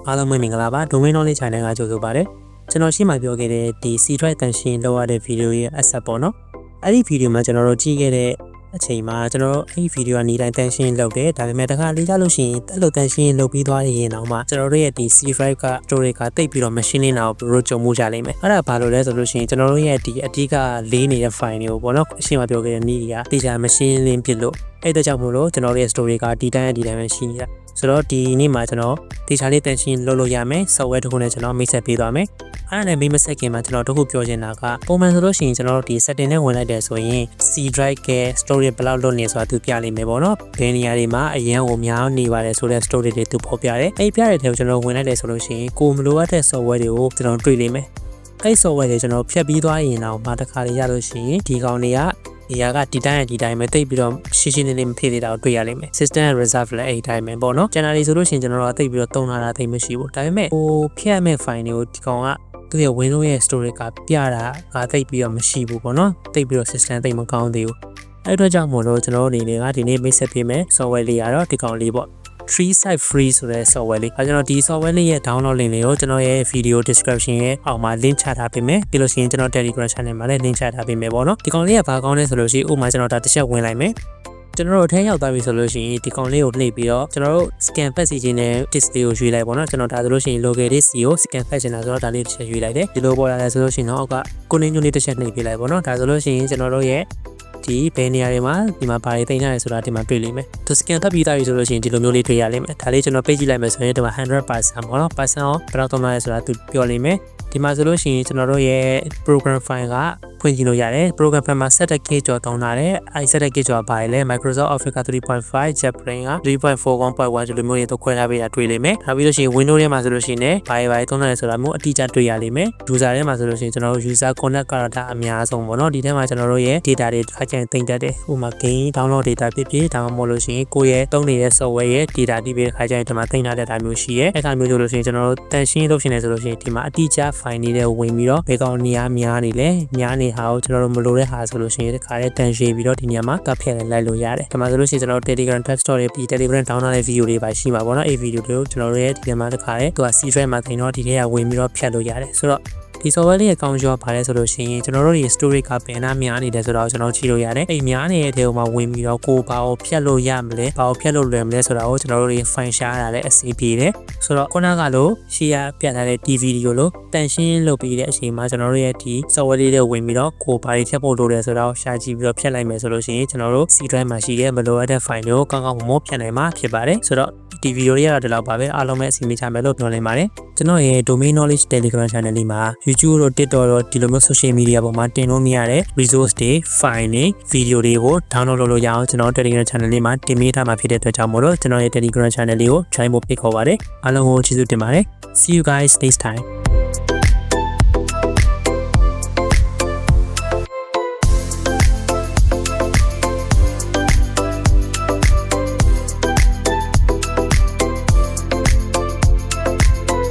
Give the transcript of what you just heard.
အားလုံးပဲမင်္ဂလာပါ domain knowledge channel ကကြိုဆိုပါရစေကျွန်တော်ရှေ့မှာပြောခဲ့တဲ့ဒီ C drive တန်ရှင်းလောက်ရတဲ့ video ရဲ့ asset ပေါ့နော်အဲ့ဒီ video မှာကျွန်တော်တို့ကြည့်ခဲ့တဲ့အချိန်မှာကျွန်တော်တို့အဲ့ဒီ video ကနေတိုင်းတန်ရှင်းလောက်တယ်ဒါပေမဲ့တခါလေးကြလို့ရှိရင်အဲ့လိုတန်ရှင်းလောက်ပြီးသွားရင်တော့မှကျွန်တော်တို့ရဲ့ဒီ C drive က storage ကတိတ်ပြီးတော့ machine လေးနာကိုဘယ်လိုကြုံမှုကြလိမ့်မယ်အဲ့ဒါဘာလို့လဲဆိုလို့ရှိရင်ကျွန်တော်တို့ရဲ့ဒီအဓိကလေးနေတဲ့ file တွေကိုပေါ့နော်အရှင်းမှာပြောခဲ့တဲ့နေ့တွေကတေချာ machine လင်းဖြစ်လို့အဲ့ဒါကြောင့်မို့လို့ကျွန်တော်တို့ရဲ့ storage ကဒီတိုင်းပဲရှိနေတာဆိုတော့ဒီနေ့မှာကျွန်တော်တေချာလေးတန်ရှင်းလုပ်လို့ရမယ် software တစ်ခုနဲ့ကျွန်တော်မိတ်ဆက်ပေးသွားမယ်အဲ့ဒါနဲ့မိတ်ဆက်ခင်မှာကျွန်တော်တို့ခုပြောချင်တာကပုံမှန်ဆိုလို့ရှိရင်ကျွန်တော်တို့ဒီ setting နဲ့ဝင်လိုက်တယ်ဆိုရင် C drive က storage ဘယ်လောက်လွတ်နေဆိုတာသူပြလိမ့်မယ်ပေါ့နော်ဘယ်နေရာတွေမှာအရင်ကိုများနေပါတယ်ဆိုတဲ့ storage တွေသူဖော်ပြတယ်အဲ့ပြတဲ့ထဲကိုကျွန်တော်ဝင်လိုက်တယ်ဆိုလို့ရှိရင်ကိုမလိုအပ်တဲ့ software တွေကိုကျွန်တော်တွေ့လိမ့်မယ်အဲ့ software တွေကျွန်တော်ဖြတ်ပြီးသွားရင်တော့မှတစ်ခါလေးရလို့ရှိရင်ဒီကောင်တွေကဒီကဒီတိုင်းပဲတိတ်ပြီးတော့ရှင်းရှင်းလင်းလင်းမဖြစ်သေးတာကိုတွေ့ရလိမ့်မယ် system reserve လည်းအဲ့ဒီတိုင်းပဲပေါ့နော် channel တွေဆိုလို့ရှိရင်ကျွန်တော်တို့တိတ်ပြီးတော့တုံးလာတာတိတ်မရှိဘူးဒါပေမဲ့ဟိုဖြတ်မဲ့ file တွေကိုဒီကောင်ကသူရဲ့ Windows ရဲ့ storage ကပြတာကတိတ်ပြီးတော့မရှိဘူးပေါ့နော်တိတ်ပြီးတော့ system တိတ်မကောင်းသေးဘူးအဲ့အတွက်ကြောင့်မို့လို့ကျွန်တော်တို့အနေနဲ့ကဒီနေ့မိတ်ဆက်ပေးမယ် software လေးကတော့ဒီကောင်လေးပေါ့TreeSize free ဆိုတဲ့ software လေးကျွန်တော်ဒီ software လေးရဲ့ download link လေးကိုကျွန်တော်ရဲ့ video description ရဲ့အောက်မှာ link ချထားပေးမယ်ပြီးလို့ရှိရင်ကျွန်တော် Telegram channel မှာလည်း link ချထားပေးမယ်ပေါ့နော်ဒီကောင်လေးကဘာကောင်းလဲဆိုလို့ရှိရင်ဥပမာကျွန်တော်ဒါတစ်ချက်ဝင်လိုက်မယ်ကျွန်တော်တို့အထက်ရောက်သွားပြီဆိုလို့ရှိရင်ဒီကောင်လေးကိုနှိပ်ပြီးတော့ကျွန်တော်တို့ scan fetch စီခြင်းနဲ့ display ကိုရွေးလိုက်ပေါ့နော်ကျွန်တော်ဒါဆိုလို့ရှိရင် local လေးစီကို scan fetch နေတာဆိုတော့ဒါလေးတစ်ချက်ရွေးလိုက်တယ်ဒီလိုပေါ်လာတယ်ဆိုလို့ရှိရင်တော့အောက်ကကိုနေညွန့်လေးတစ်ချက်နှိပ်ပေးလိုက်ပေါ့နော်ဒါဆိုလို့ရှိရင်ကျွန်တော်တို့ရဲ့ဒီဘယ်နေရာတွေမှာဒီမှာဘာတွေတင်ထားလဲဆိုတာဒီမှာတွေ့လိမ့်မယ်သူ scan ဖတ်ပြီးသားပြီဆိုလို့ရှိရင်ဒီလိုမျိုးလေးတွေ့ရလိမ့်မယ်ဒါလေးကျွန်တော်ပိတ်ကြည့်လိုက်မယ်ဆိုရင်ဒီမှာ 100% ပေါ့နော် percent ရောဘယ်တော့မှလဲဆိုတာသူပြောလိမ့်မယ်ဒီမှာဆိုလို့ရှိရင်ကျွန်တော်တို့ရဲ့ program file ကဖွင့်ကြည့်လို့ရတယ် program file မှာ 7k ကျော်တောင်းထားတယ်အဲ 7k ကျော်ပါတယ်လေ Microsoft Office 3.5 JetBrains က 3.4.1 ဒီလိုမျိုးတွေတော့ခွဲထားပေးတာတွေ့လိမ့်မယ်နောက်ပြီးလို့ရှိရင် Windows ထဲမှာဆိုလို့ရှိရင်ဘာသုံးထားလဲဆိုတာမျိုးအတိအကျတွေ့ရလိမ့်မယ် user ထဲမှာဆိုလို့ရှိရင်ကျွန်တော်တို့ user connect ကတော့ဒါအများဆုံးပေါ့နော်ဒီထဲမှာကျွန်တော်တို့ရဲ့ data တွေအကျဉ်းသိမ့်တတ်တယ်ဥပမာ game download data ဖြစ်ဒါမှမဟုတ်လို့ရှိရင်ကိုယ့်ရဲ့သုံးနေတဲ့ software ရဲ့ data တွေပဲခါကျရင်ဒီမှာသိမ့်ထားတဲ့ဒါမျိုးရှိရဲအဲ့ဒါမျိုးဆိုလို့ရှိရင်ကျွန်တော်တို့တန်ရှင်းလုပ်ရှင်နေဆိုလို့ရှိရင်ဒီမှာအတိအကျ file တွေဝင်ပြီးတော့ဘယ်ကောင်နေရာများနေလဲများနေဟာကိုကျွန်တော်တို့မလိုတဲ့ဟာဆိုလို့ရှိရင်ဒီခါလေးတန်ရှင်းပြီးတော့ဒီနေရာမှာကပ်ဖျက်လိုက်လို့ရတယ်ဒီမှာဆိုလို့ရှိရင်ကျွန်တော်တို့ Telegram desktop တွေပြီး Telegram download တဲ့ video တွေပါရှိမှာပေါ့နော်အဲ့ video တွေကိုကျွန်တော်တို့ရဲ့ဒီထဲမှာတစ်ခါလေးသူက C drive မှာတင်တော့ဒီထဲကဝင်ပြီးတော့ဖျက်လို့ရတယ်ဆိုတော့ဒီ software လေးရဲ့ကောင်းကျိုးကဘာလဲဆိုလို့ရှိရင်ကျွန်တော်တို့ဒီ storage ကပင်နာများနေတယ်ဆိုတော့ကျွန်တော်ကြည့်လို့ရတယ်အဲ့များနေတဲ့ထဲမှာဝင်ပြီးတော့ကိုဘာကိုဖြတ်လို့ရမလဲဘာကိုဖြတ်လို့လွယ်မလဲဆိုတာကိုကျွန်တော်တို့ဒီ file ရှားတာလည်းအစီပြေတယ်ဆိုတော့ခုနကလို့ရှေ့ရပြထားတဲ့ ဒီဗီဒီယိုလို့တန်ရှင်းလုပ်ပြီးတဲ့အချိန်မှာကျွန်တော်တို့ရဲ့ဒီ software လေးတွေဝင်ပြီးတော့ကိုဘာတွေဖြတ်ဖို့လိုတယ်ဆိုတော့ရှာကြည့်ပြီးတော့ဖြတ်လိုက်မယ်ဆိုလို့ရှိရင်ကျွန်တော်တို့ C drive မှာရှိတဲ့မလိုအပ်တဲ့ file တွေကိုကောင်းကောင်းမမောဖြတ်နိုင်မှာဖြစ်ပါတယ်ဆိုတော့ဒီဗီဒီယိုလေးကတော့ဒီလောက်ပါပဲအားလုံးပဲအစီအမံချမယ်လို့ပြောနေပါတယ်ကျွန်တော်ရဲ့ domain knowledge telegram channel လေးမှာ YouTube တို့ TikTok တို့ဒီလိုမျိုး social media ပေါ်မှာတင်လို့မရတဲ့ resource တွေ file တွေ video တွေကို download လုပ်လို့ရအောင်ကျွန်တော် telegram channel လေးမှာတင်ပေးထားမှာဖြစ်တဲ့အတွက်ကြောင့်မို့လို့ကျွန်တော်ရဲ့ telegram channel လေးကို join ဖို့ဖိတ်ခေါ်ပါတယ်အားလုံးကိုကျေးဇူးတင်ပါတယ် see you guys next time